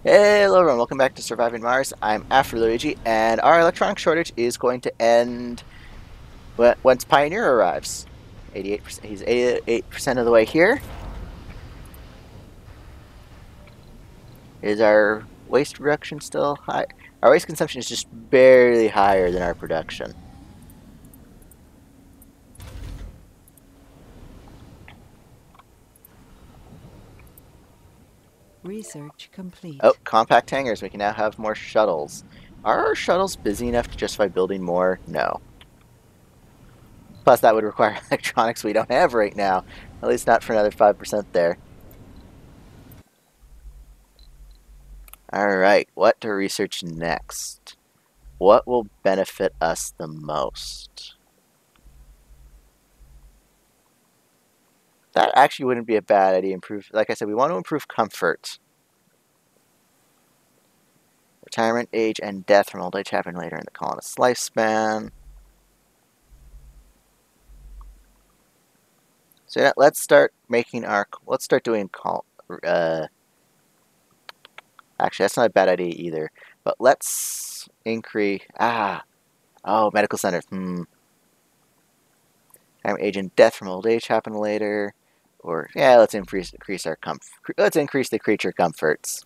Hey, hello everyone, welcome back to Surviving Mars. I'm After Luigi, and our electronic shortage is going to end once Pioneer arrives. 88%, he's 88% of the way here. Is our waste reduction still high? Our waste consumption is just barely higher than our production. Research Oh, complete. compact hangars, we can now have more shuttles. Are our shuttles busy enough to justify building more? No. Plus, that would require electronics we don't have right now. At least not for another 5% there. Alright, what to research next? What will benefit us the most? That actually wouldn't be a bad idea. Improve, like I said, we want to improve comfort. Retirement age and death from old age happen later in the colonist's lifespan. So yeah, let's start making our. Let's start doing actually, that's not a bad idea either. But let's increase. Oh, medical centers. Retirement age and death from old age happen later. Or yeah, let's increase our comfort. Let's increase the creature comforts.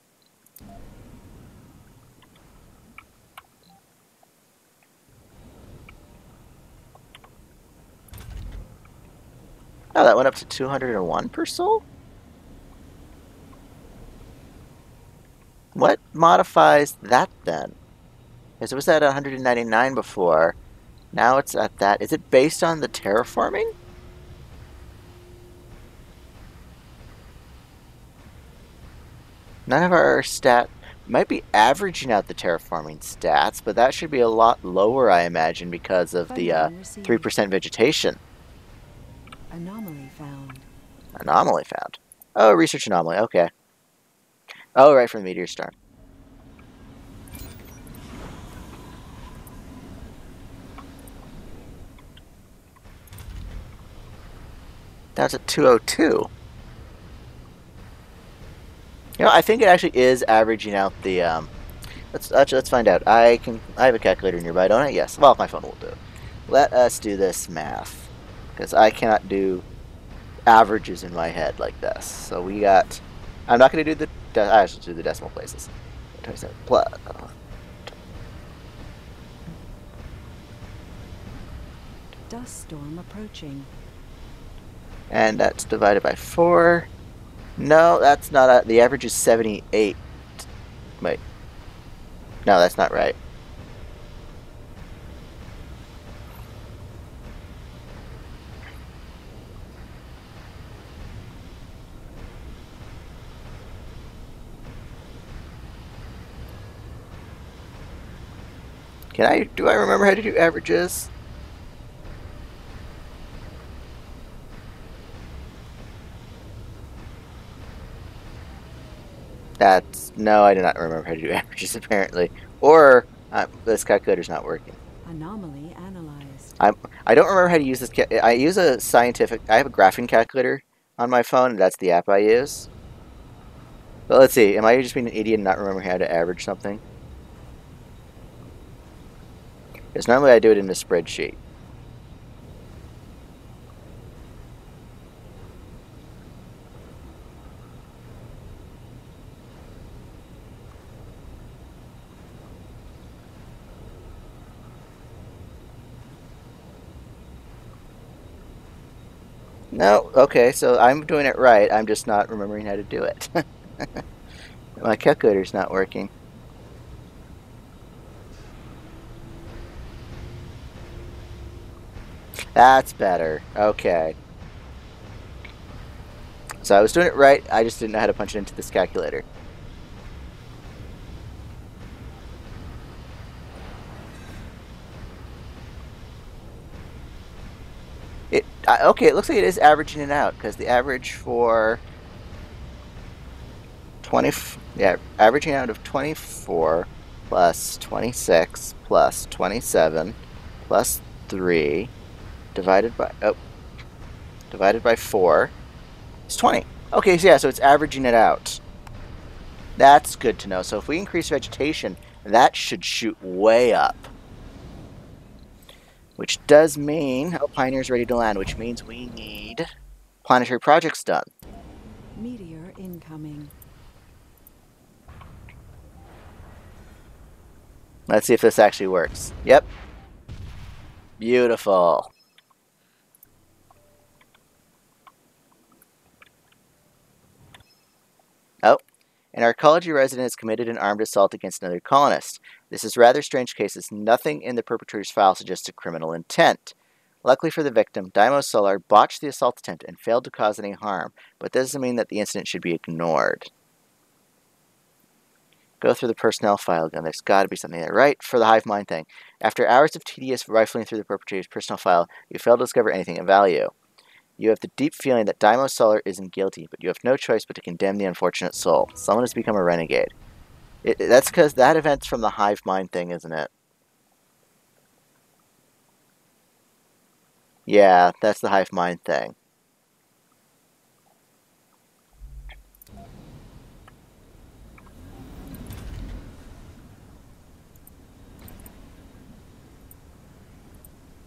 Oh, that went up to 201 per soul? What modifies that then? Because it was at 199 before. Now it's at that. Is it based on the terraforming? None of our stat might be averaging out the terraforming stats, but that should be a lot lower, I imagine, because of the Funding received. 3% vegetation. Anomaly found. Anomaly found. Oh, research anomaly. Okay. Oh, right, from the meteor storm. That's at 202. You know, I think it actually is averaging out the. Let's find out. I have a calculator nearby, don't I? Yes. Well, my phone will do it. Let us do this math, because I cannot do averages in my head like this. So we got. I'm not going to do the. I should do the decimal places. 27 plus. Dust storm approaching. And that's divided by 4. No, that's not. The average is 78. Wait. No, that's not right. Do I remember how to do averages? No, I do not remember how to do averages apparently. Or this calculator's not working. Anomaly analyzed. I don't remember how to use this. I use a scientific. I have a graphing calculator on my phone. And that's the app I use. But let's see. Am I just being an idiot and not remembering how to average something? Because normally I do it in a spreadsheet. No, okay, so I'm doing it right. I'm just not remembering how to do it. My calculator's not working. That's better. Okay. So I was doing it right. I just didn't know how to punch it into this calculator. Okay, it looks like it is averaging it out because the average for 20, yeah, averaging out of 24 plus 26 plus 27 plus 3 divided by 4 is 20. Okay, so yeah, so it's averaging it out. That's good to know. So if we increase vegetation, that should shoot way up. Which does mean, oh, Pioneer's ready to land, which means we need planetary projects done. Meteor incoming. Let's see if this actually works. Yep. Beautiful. Oh, an arcology resident has committed an armed assault against another colonist. This is a rather strange case as nothing in the perpetrator's file suggests a criminal intent. Luckily for the victim, Daimos Solar botched the assault attempt and failed to cause any harm, but this doesn't mean that the incident should be ignored. Go through the personnel file again. There's got to be something there. Right, for the hive mind thing. After hours of tedious rifling through the perpetrator's personnel file, you fail to discover anything of value. You have the deep feeling that Daimos Solar isn't guilty, but you have no choice but to condemn the unfortunate soul. Someone has become a renegade. That's because that event's from the hive mind thing, isn't it? Yeah, that's the hive mind thing.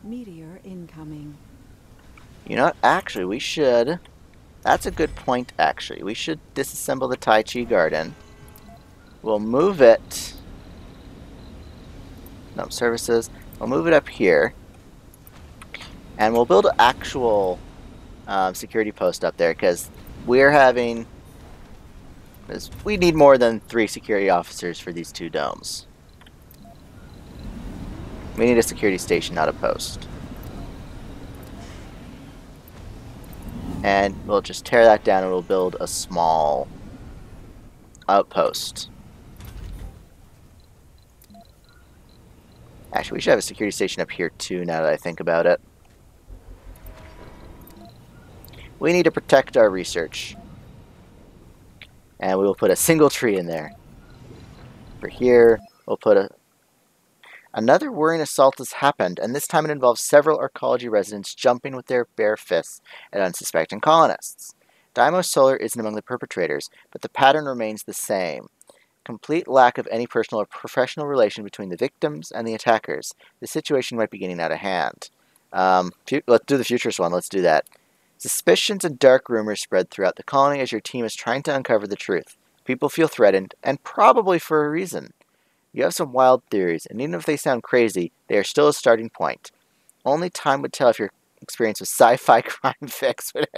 Meteor incoming. You know what? Actually, we should... That's a good point, actually. We should disassemble the Tai Chi Garden. We'll move it... No, services. We'll move it up here. And we'll build an actual security post up there, because we're having... We need more than 3 security officers for these 2 domes. We need a security station, not a post. And we'll just tear that down and we'll build a small outpost. Actually, we should have a security station up here too, now that I think about it. We need to protect our research. And we will put a single tree in there. For here, we'll put another worrying assault has happened, and this time it involves several arcology residents jumping with their bare fists at unsuspecting colonists. Daimos Solar isn't among the perpetrators, but the pattern remains the same. Complete lack of any personal or professional relation between the victims and the attackers. The situation might be getting out of hand. Let's do the futurist one. Let's do that. Suspicions and dark rumors spread throughout the colony as your team is trying to uncover the truth. People feel threatened, and probably for a reason. You have some wild theories, and even if they sound crazy, they are still a starting point. Only time would tell if your experience with sci-fi crime fix would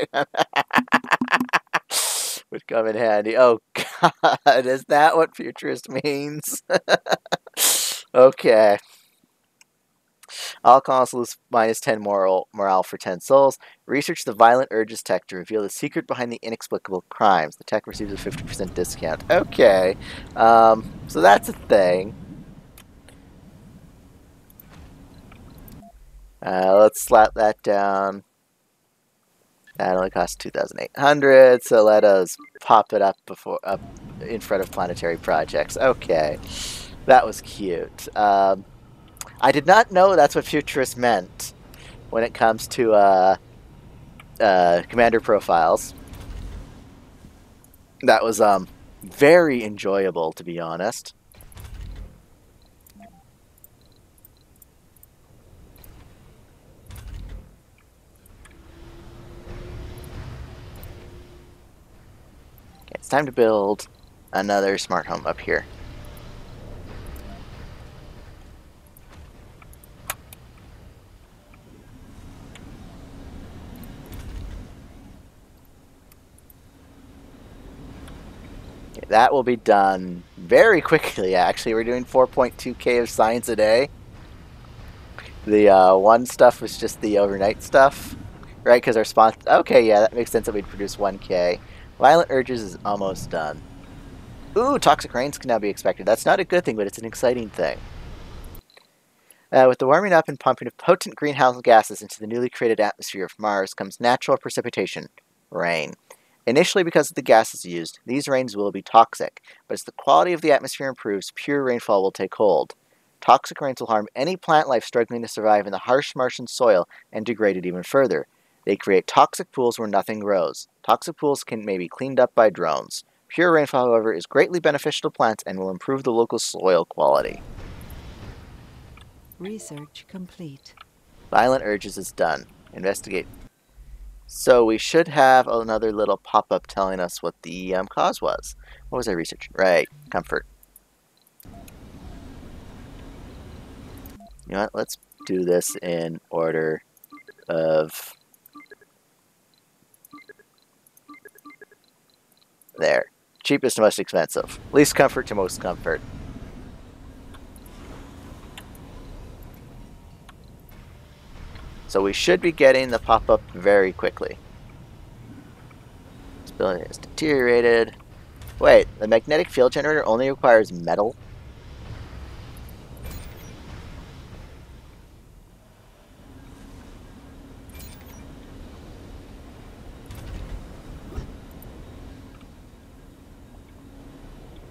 come in handy. Oh, God, is that what futurist means? Okay. All colonists lose -10 morale for 10 souls. Research the violent urges tech to reveal the secret behind the inexplicable crimes. The tech receives a 50% discount. Okay. So that's a thing. Let's slap that down. That only costs 2,800, so let us pop it up in front of planetary projects. Okay. That was cute. I did not know that's what futurist meant when it comes to commander profiles. That was very enjoyable, to be honest. Okay, it's time to build another smart home up here. That will be done very quickly, actually. We're doing 4.2k of science a day. The one stuff was just the overnight stuff, right? Because our sponsor... Okay, yeah, that makes sense that we'd produce 1k. Violent Urges is almost done. Ooh, toxic rains can now be expected. That's not a good thing, but it's an exciting thing. With the warming up and pumping of potent greenhouse gases into the newly created atmosphere of Mars comes natural precipitation, rain. Initially, because of the gases used, these rains will be toxic, but as the quality of the atmosphere improves, pure rainfall will take hold. Toxic rains will harm any plant life struggling to survive in the harsh Martian soil and degrade it even further. They create toxic pools where nothing grows. Toxic pools can maybe cleaned up by drones. Pure rainfall, however, is greatly beneficial to plants and will improve the local soil quality. Research complete. Violent urges is done. Investigate. So we should have another little pop-up telling us what the cause was. What was I researching? Right, comfort. You know what? Let's do this in order of... There. Cheapest to most expensive. Least comfort to most comfort. So we should be getting the pop-up very quickly. This building is deteriorated. Wait, the magnetic field generator only requires metal?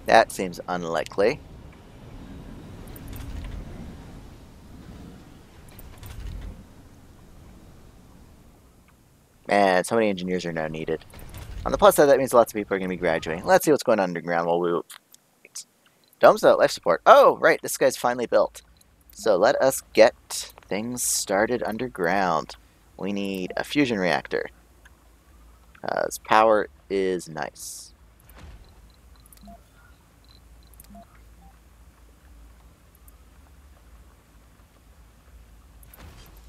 That seems unlikely. Man, so many engineers are now needed. On the plus side, that means lots of people are going to be graduating. Let's see what's going on underground while we wait. Domes without life support. Oh, right, this guy's finally built. So let us get things started underground. We need a fusion reactor. Because power is nice.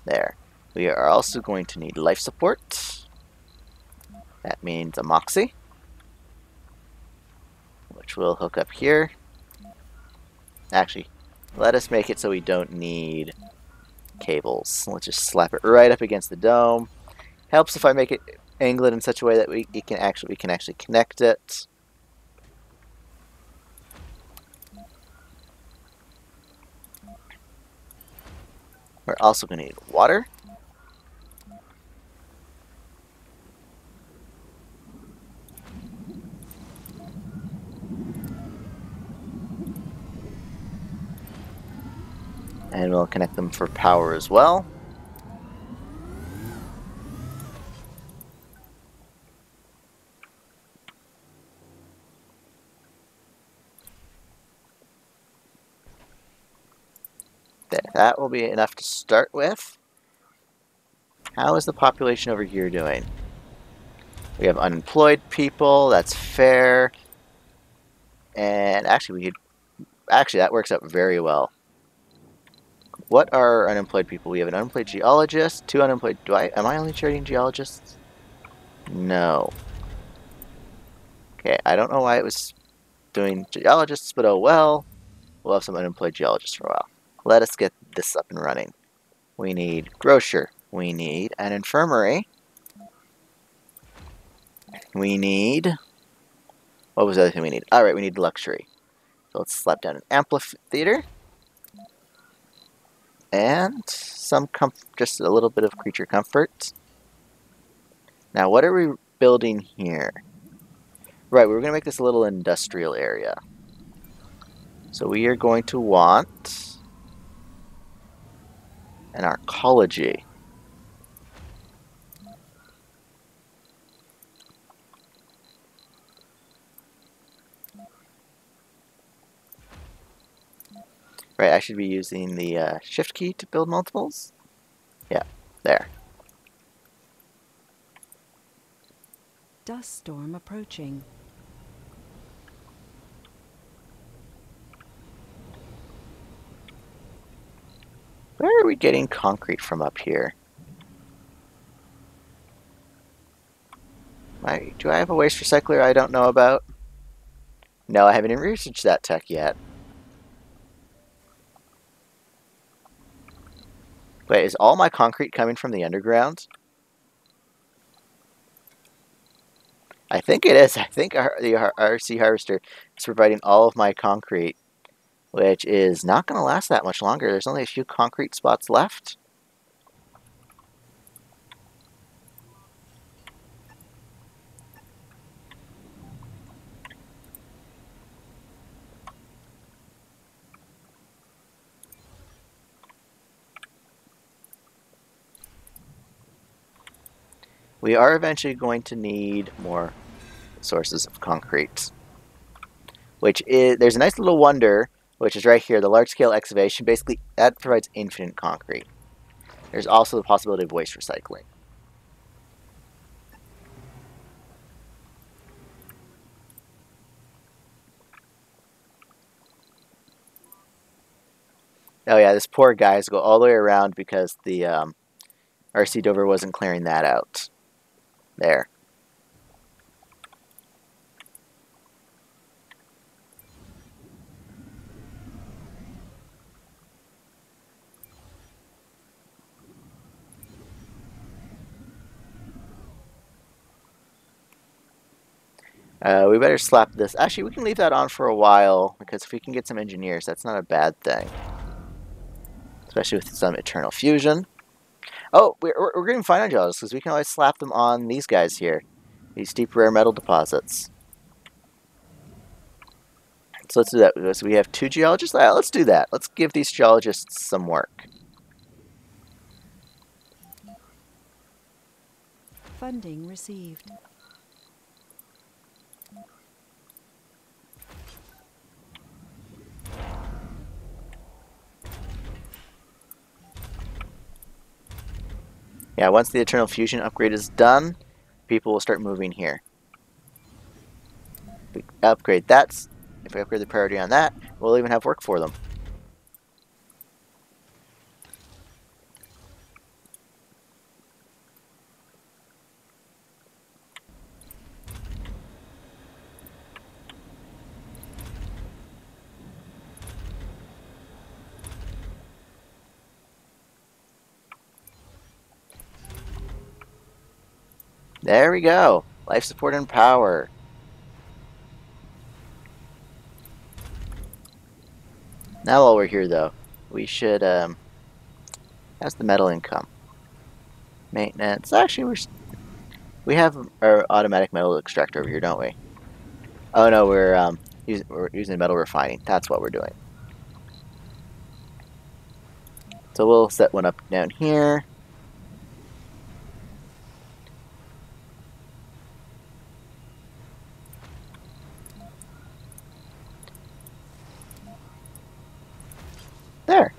There. We are also going to need life support. That means a Moxie, which we'll hook up here. Actually, let us make it so we don't need cables. Let's just slap it right up against the dome. Helps if I make it angle it in such a way that we can actually connect it. We're also going to need water. And we'll connect them for power as well. There, that will be enough to start with. How is the population over here doing? We have unemployed people, that's fair. And actually that works out very well. What are unemployed people? We have an unemployed geologist, 2 unemployed. Am I only trading geologists? No. Okay, I don't know why it was doing geologists, but oh well. We'll have some unemployed geologists for a while. Let us get this up and running. We need grocer. We need an infirmary. We need... What was the other thing we need? Alright, we need luxury. So let's slap down an amphitheater. And some just a little bit of creature comfort. Now, what are we building here? Right, we're going to make this a little industrial area. So we are going to want an arcology. Right, I should be using the shift key to build multiples. Yeah, there. Dust storm approaching. Where are we getting concrete from up here? Do I have a waste recycler I don't know about? No, I haven't even researched that tech yet. Wait, is all my concrete coming from the underground? I think it is. I think the RC harvester is providing all of my concrete, which is not going to last that much longer. There's only a few concrete spots left. We are eventually going to need more sources of concrete. which is there's a nice little wonder, which is right here, the large-scale excavation. Basically, that provides infinite concrete. There's also the possibility of waste recycling. Oh yeah, this poor guy has to go all the way around because the RC Dover wasn't clearing that out. There. We better slap this. Actually, we can leave that on for a while, because if we can get some engineers, that's not a bad thing. Especially with some eternal fusion. Oh, we're getting finite geologists, because we can always slap them on these guys here. These deep rare metal deposits. So let's do that. So we have 2 geologists? Let's do that. Let's give these geologists some work. Funding received. Yeah, once the Eternal Fusion upgrade is done, people will start moving here. If we upgrade that, if we upgrade the priority on that, we'll even have work for them. There we go. Life support and power. Now while we're here, though, we should, how's the metal income? Maintenance. Actually, we have our automatic metal extractor over here, don't we? Oh no, we're using metal refining. That's what we're doing. So we'll set one up down here. There.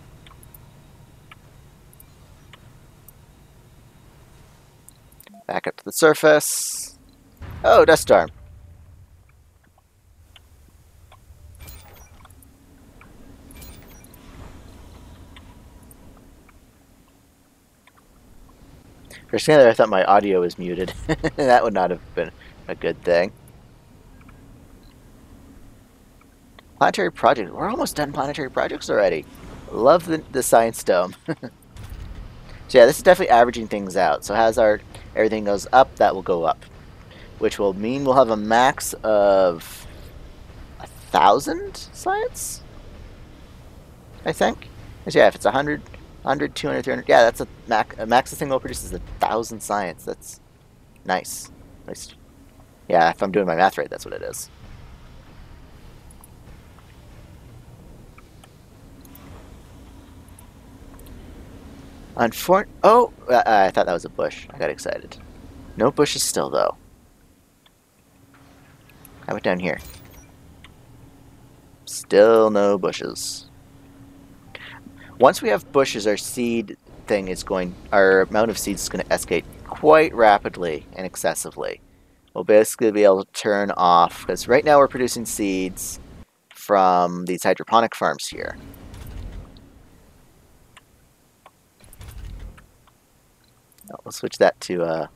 Back up to the surface. Oh, dust storm. For a second there, I thought my audio was muted. That would not have been a good thing. Planetary project. We're almost done planetary projects already. Love the science dome. So yeah, this is definitely averaging things out. So as our everything goes up, that will go up, which will mean we'll have a max of 1,000 science, I think. Because yeah, if it's 100, 200, 300, yeah, that's a max. This thing will produce is 1,000 science. That's nice. Nice. Yeah, if I'm doing my math right, that's what it is. Oh, I thought that was a bush. I got excited. No bushes still, though. How about down here? Still no bushes. Once we have bushes, our amount of seeds is going to escalate quite rapidly and excessively. We'll basically be able to turn off, because right now we're producing seeds from these hydroponic farms here. We'll switch that to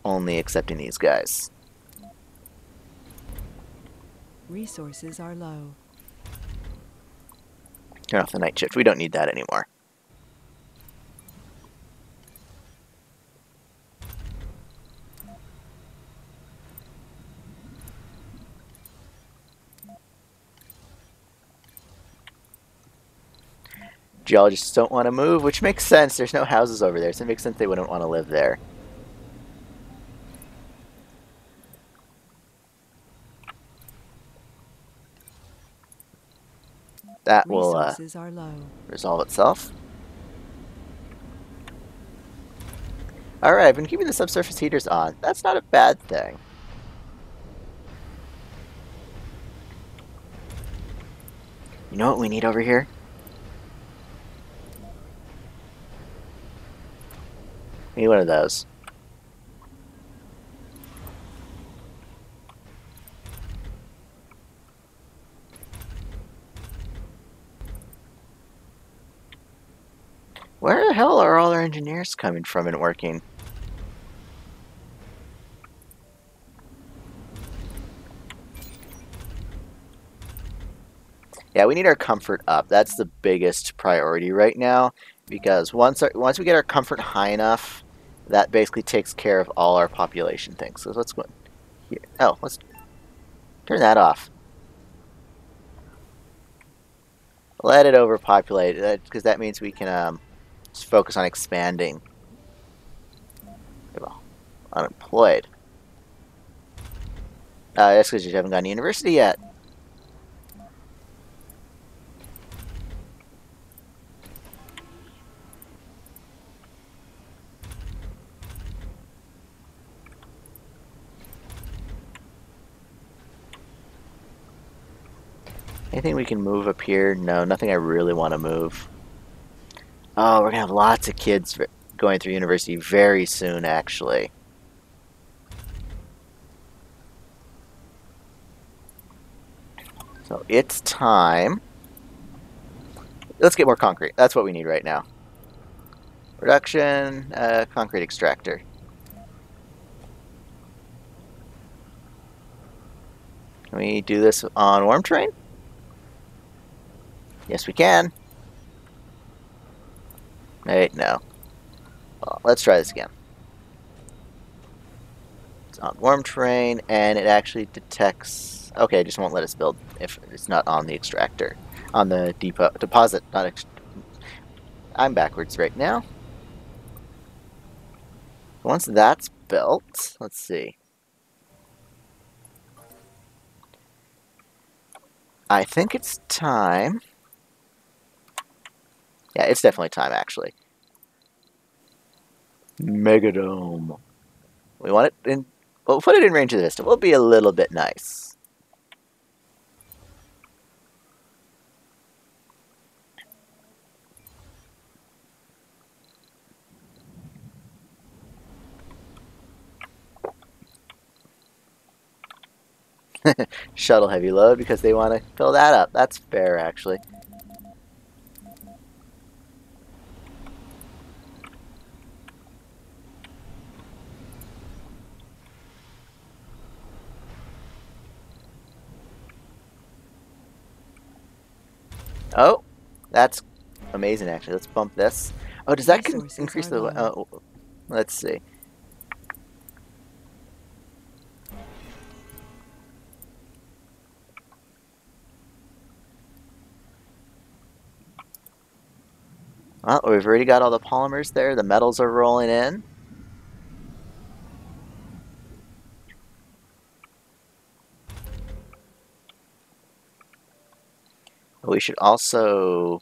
only accepting these guys. Resources are low. Turn off the night shift. We don't need that anymore. Geologists don't want to move, which makes sense. There's no houses over there, so it makes sense they wouldn't want to live there. That will resolve itself. Alright, I've been keeping the subsurface heaters on. That's not a bad thing. You know what we need over here? We need one of those. Where the hell are all our engineers coming from and working? Yeah, we need our comfort up. That's the biggest priority right now, because once we get our comfort high enough, that basically takes care of all our population things. So let's go here. Oh, let's turn that off. Let it overpopulate, because that means we can just focus on expanding. Well, unemployed. That's because you haven't gone to university yet. Anything we can move up here? No, nothing I really want to move. Oh, we're going to have lots of kids going through university very soon, actually. So it's time. Let's get more concrete. That's what we need right now. Production, concrete extractor. Can we do this on Worm Train? Yes, we can. Wait, no. Well, let's try this again. It's on Worm Train, and it actually detects... Okay, it just won't let us build if it's not on the extractor. On the depot deposit, not I'm backwards right now. Once that's built, let's see. I think it's time. Yeah, it's definitely time, actually. Megadome. We want it in... We'll put it in range of the vista. We'll be a little bit nice. Shuttle heavy load because they want to fill that up. That's fair, actually. Oh, that's amazing, actually. Let's bump this. Oh, does that increase the... Oh, let's see. Well, we've already got all the polymers there. The metals are rolling in. We should also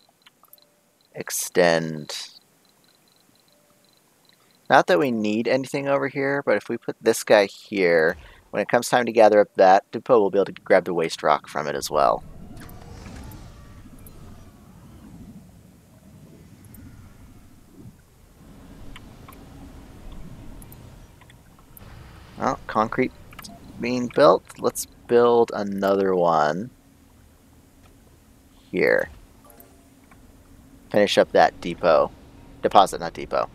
extend... Not that we need anything over here, but if we put this guy here, when it comes time to gather up that depot, we'll be able to grab the waste rock from it as well. Well, concrete being built. Let's build another one here. Finish up that depot. Deposit, not depot.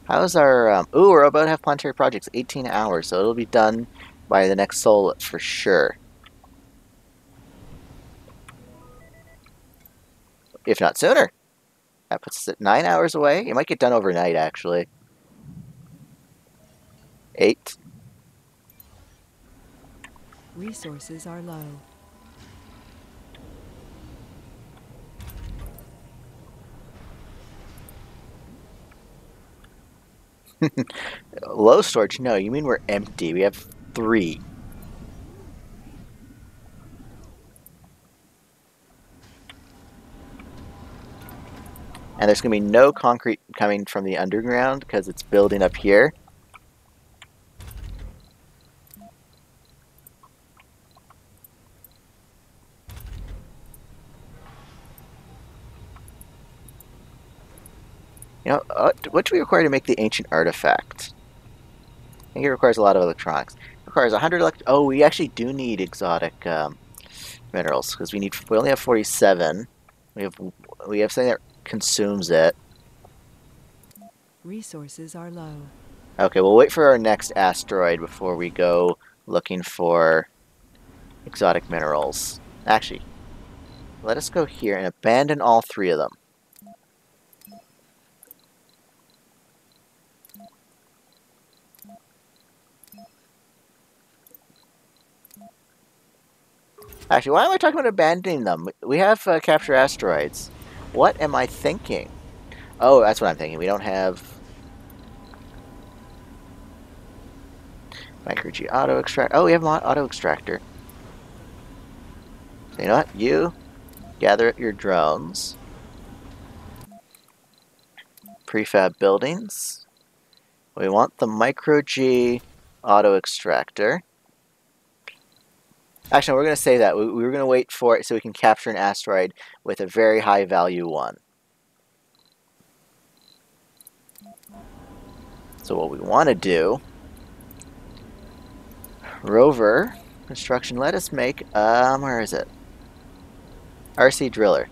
How's our... ooh, we're about to have planetary projects. 18 hours, so it'll be done by the next sol for sure. If not sooner. That puts us at 9 hours away. It might get done overnight, actually. 8. Resources are low. Low storage? No, you mean we're empty. We have 3. And there's going to be no concrete coming from the underground because it's building up here. You know, what do we require to make the ancient artifact? I think it requires a lot of electronics. It requires 100 Oh, we actually do need exotic minerals because we only have 47. We have something that consumes it. Resources are low. Okay, we'll wait for our next asteroid before we go looking for exotic minerals. Actually, let us go here and abandon all three of them. Actually, why am I talking about abandoning them? We have capture asteroids. What am I thinking? Oh, that's what I'm thinking. We don't have micro G auto extract. Oh, we have auto extractor. So you know what? You gather your drones. Prefab buildings. We want the micro G auto extractor. Actually, we're going to say that. We were going to wait for it so we can capture an asteroid with a very high value one. So what we want to do, rover construction, let us make, where is it? RC driller.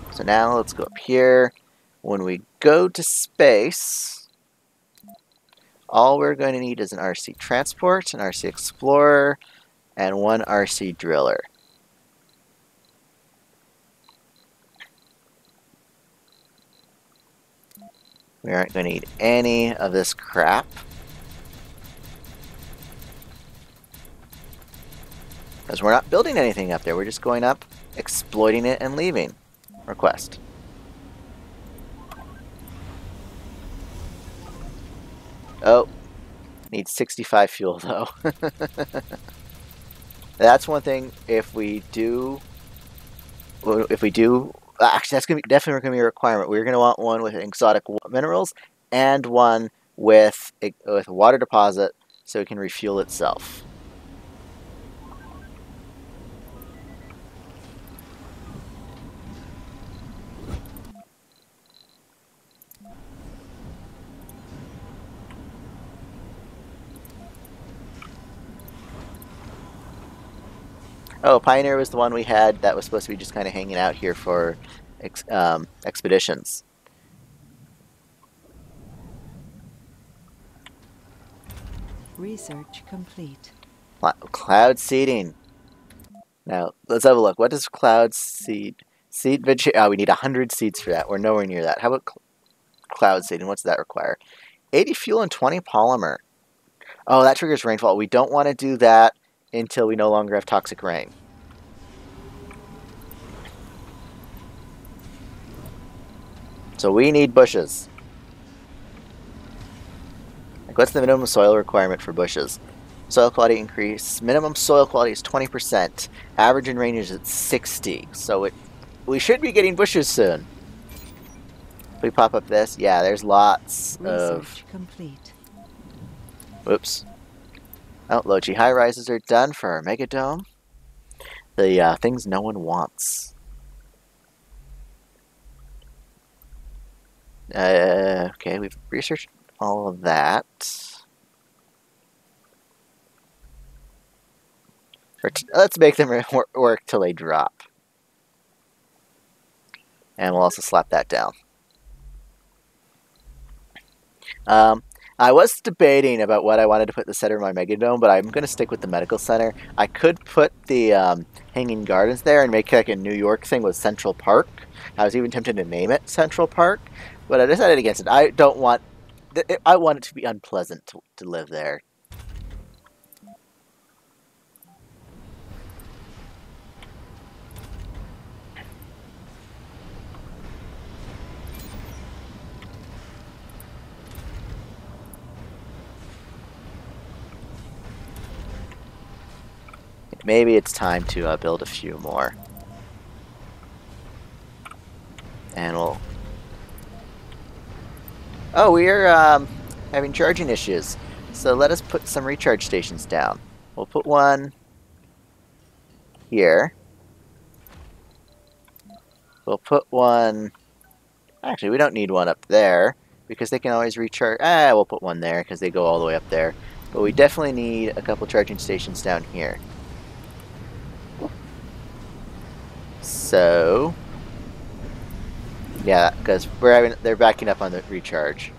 So now let's go up here. When we go to space, all we're going to need is an RC transport, an RC explorer, and one RC driller. We aren't going to need any of this crap. Because we're not building anything up there. We're just going up, exploiting it, and leaving. Request. Oh. Needs 65 fuel, though. That's one thing, if we do... Actually, that's definitely going to be a requirement. We're going to want one with exotic minerals and one with water deposit so it can refuel itself. Oh, Pioneer was the one we had that was supposed to be just kind of hanging out here for expeditions. Research complete. Cloud seeding. Now, let's have a look. What does cloud seed? Seed vegetation. Oh, we need 100 seeds for that. We're nowhere near that. How about cloud seeding? What's that require? 80 fuel and 20 polymer. Oh, that triggers rainfall. We don't want to do that until we no longer have toxic rain. So we need bushes. Like, what's the minimum soil requirement for bushes? Soil quality increase. Minimum soil quality is 20%. Average in range is at 60. So we should be getting bushes soon. If we pop up this, yeah, there's lots Research complete. Whoops. Oh, low-G high-rises are done for our Megadome. The things no one wants. Okay, we've researched all of that. Let's make them work till they drop. And we'll also slap that down. I was debating about what I wanted to put in the center of my Megadome, but I'm going to stick with the medical center. I could put the hanging gardens there and make like a New York thing with Central Park. I was even tempted to name it Central Park, but I decided against it. I want it to be unpleasant to live there. Maybe it's time to build a few more. And we'll... Oh, we're having charging issues. So let us put some recharge stations down. We'll put one here. We'll put one... Actually, we don't need one up there because they can always recharge. We'll put one there because they go all the way up there. But we definitely need a couple charging stations down here. So, yeah, because they're backing up on the recharge.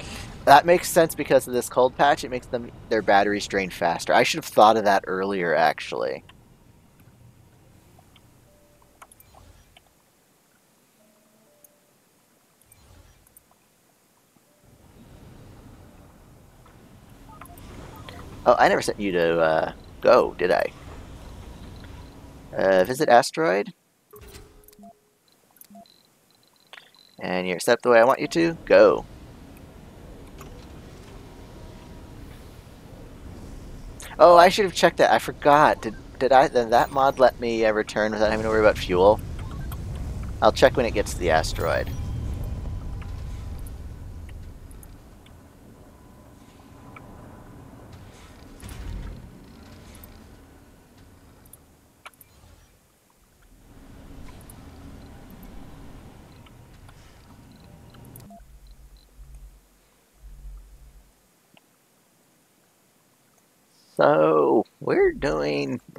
That makes sense because of this cold patch. It makes their batteries drain faster. I should have thought of that earlier, actually. Oh, I never sent you to go, did I? Visit asteroid. And you're set up the way I want you to. Go. Oh, I should have checked that. I forgot. Did that mod let me return without having to worry about fuel? I'll check when it gets to the asteroid. So, we're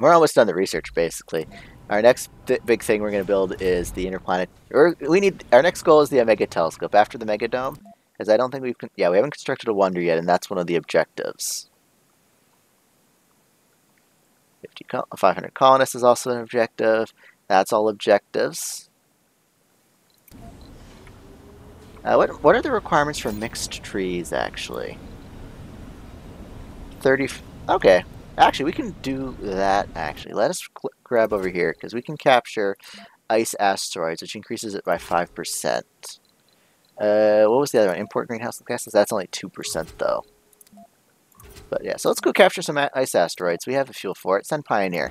almost done the research, basically. Our next big thing we're going to build is the interplanet... Our next goal is the Omega Telescope after the Mega Dome. Because I don't think we haven't constructed a wonder yet, and that's one of the objectives. 500 colonists is also an objective. That's all objectives. What are the requirements for mixed trees, actually? 30... Okay. Actually, we can do that, actually. Let us grab over here, because we can capture ice asteroids, which increases it by 5%. What was the other one? Import greenhouse gases? That's only 2%, though. But yeah, so let's go capture some ice asteroids. We have a fuel for it. Send Pioneer.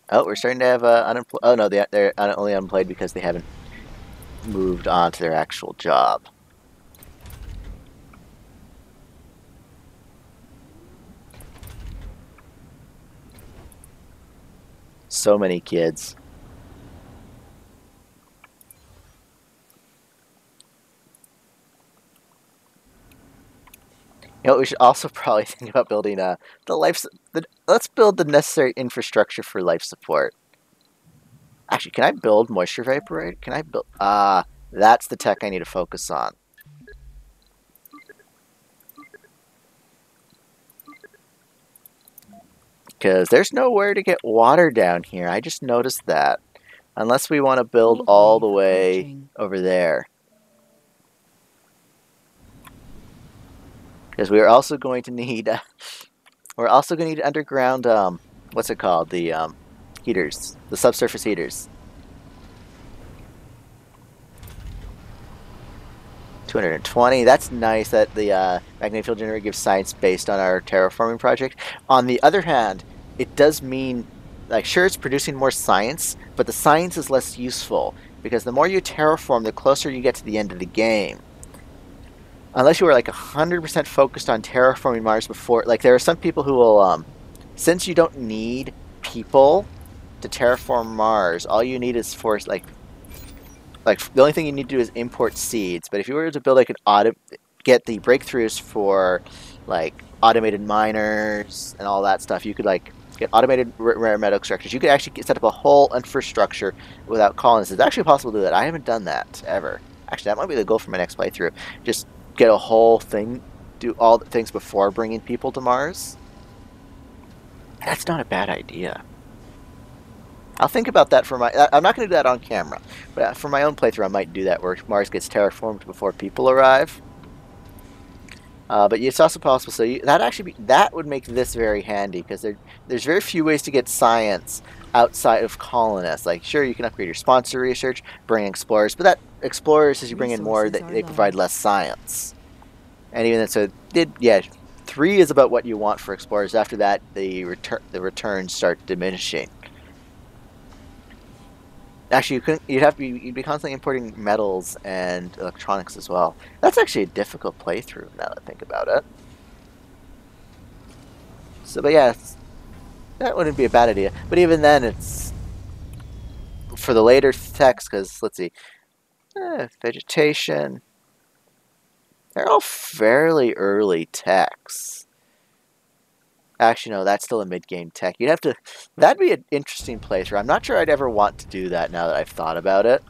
Oh, we're starting to have unemployed. Oh no, they're only unemployed because they haven't moved on to their actual job. So many kids. You know, we should also probably think about building let's build the necessary infrastructure for life support. Actually, can I build moisture vaporator? Can I build... that's the tech I need to focus on. Because there's nowhere to get water down here. I just noticed that. Unless we want to build all the way over there. Because we're also going to need... underground... what's it called? The heaters. The subsurface heaters. 220. That's nice that the magnetic field generator gives science based on our terraforming project. On the other hand, it does mean, like, sure, it's producing more science, but the science is less useful because the more you terraform, the closer you get to the end of the game. Unless you were like 100% focused on terraforming Mars before, like there are some people who will, since you don't need people to terraform Mars, all you need is for like the only thing you need to do is import seeds. But if you were to build like get the breakthroughs for like automated miners and all that stuff, you could like get automated rare metal extractors. You could actually set up a whole infrastructure without colonists. It's actually possible to do that. I haven't done that ever. Actually, that might be the goal for my next playthrough. Just get a whole thing, do all the things before bringing people to Mars. That's not a bad idea. I'll think about that for I'm not going to do that on camera, but for my own playthrough I might do that where Mars gets terraformed before people arrive. But it's also possible, so that would make this very handy, because there's very few ways to get science outside of colonists. Like, sure, you can upgrade your sponsor research, bring explorers, but that explorers, as you bring in more, they provide less science. And even then, so 3 is about what you want for explorers. After that, the returns start diminishing. Actually, you couldn't. You'd be constantly importing metals and electronics as well. That's actually a difficult playthrough now that I think about it. So, but yeah, that wouldn't be a bad idea. But even then, it's for the later text because let's see, vegetation. They're all fairly early texts. Actually, no, that's still a mid-game tech. You'd have to. That'd be an interesting playthrough. I'm not sure I'd ever want to do that now that I've thought about it.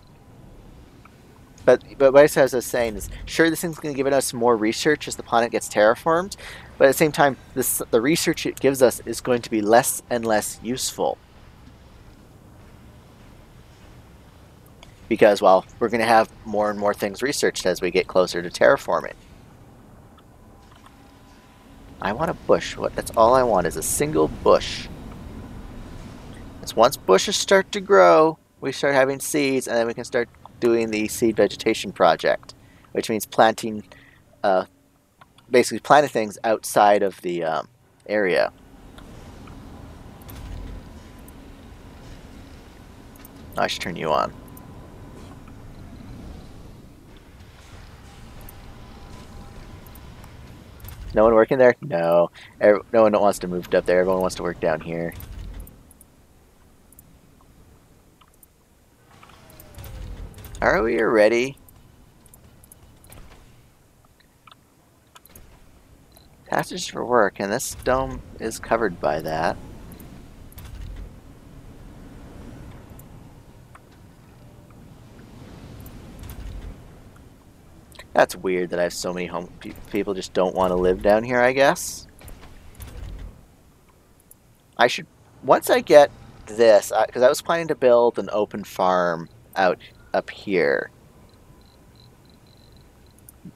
But what I was saying is, sure, this thing's going to give us more research as the planet gets terraformed, but at the same time, the research it gives us is going to be less and less useful because, well, we're going to have more and more things researched as we get closer to terraforming. I want a bush. That's all I want is a single bush. It's once bushes start to grow, we start having seeds, and then we can start doing the seed vegetation project, which means planting, basically planting things outside of the area. I should turn you on. No one working there? No. No one wants to move up there. Everyone wants to work down here. Are we ready? Passage for work, and this dome is covered by that. That's weird that I have so many people just don't want to live down here, I guess. I should, once I get this, because I was planning to build an open farm out up here.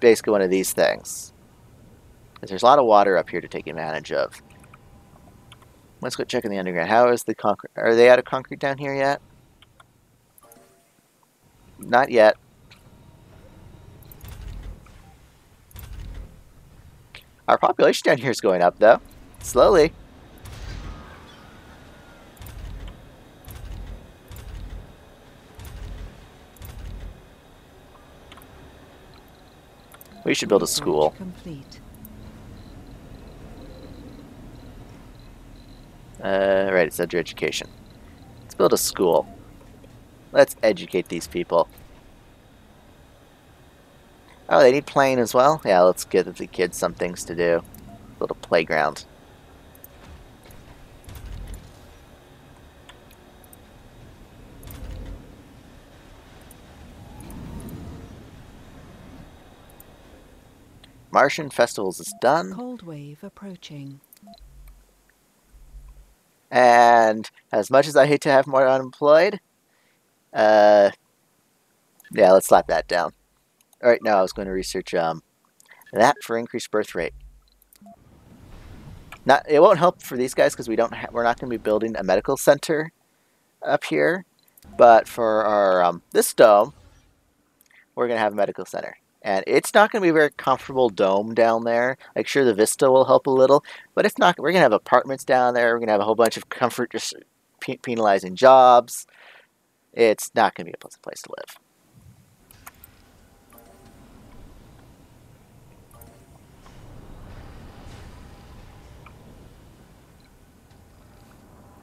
Basically one of these things. Because there's a lot of water up here to take advantage of. Let's go check in the underground. How is the concrete? Are they out of concrete down here yet? Not yet. Our population down here is going up, though. Slowly. We should build a school. Complete. Right, it's under education. Let's build a school. Let's educate these people. Oh, they need playing as well? Yeah, let's give the kids some things to do. A little playground. Martian Festivals is done. Cold wave approaching. And as much as I hate to have more unemployed, yeah, let's slap that down. All right, now I was going to research that for increased birth rate. It won't help for these guys because we're not going to be building a medical center up here, but for our this dome, we're going to have a medical center. And it's not going to be a very comfortable dome down there. Like, sure, the vista will help a little, but it's not. We're going to have apartments down there. We're going to have a whole bunch of comfort, just penalizing jobs. It's not going to be a pleasant place to live.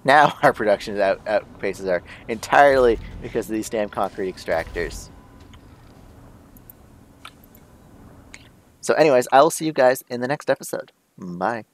Now our production outpaces our entirely because of these damn concrete extractors. So anyways, I will see you guys in the next episode. Bye.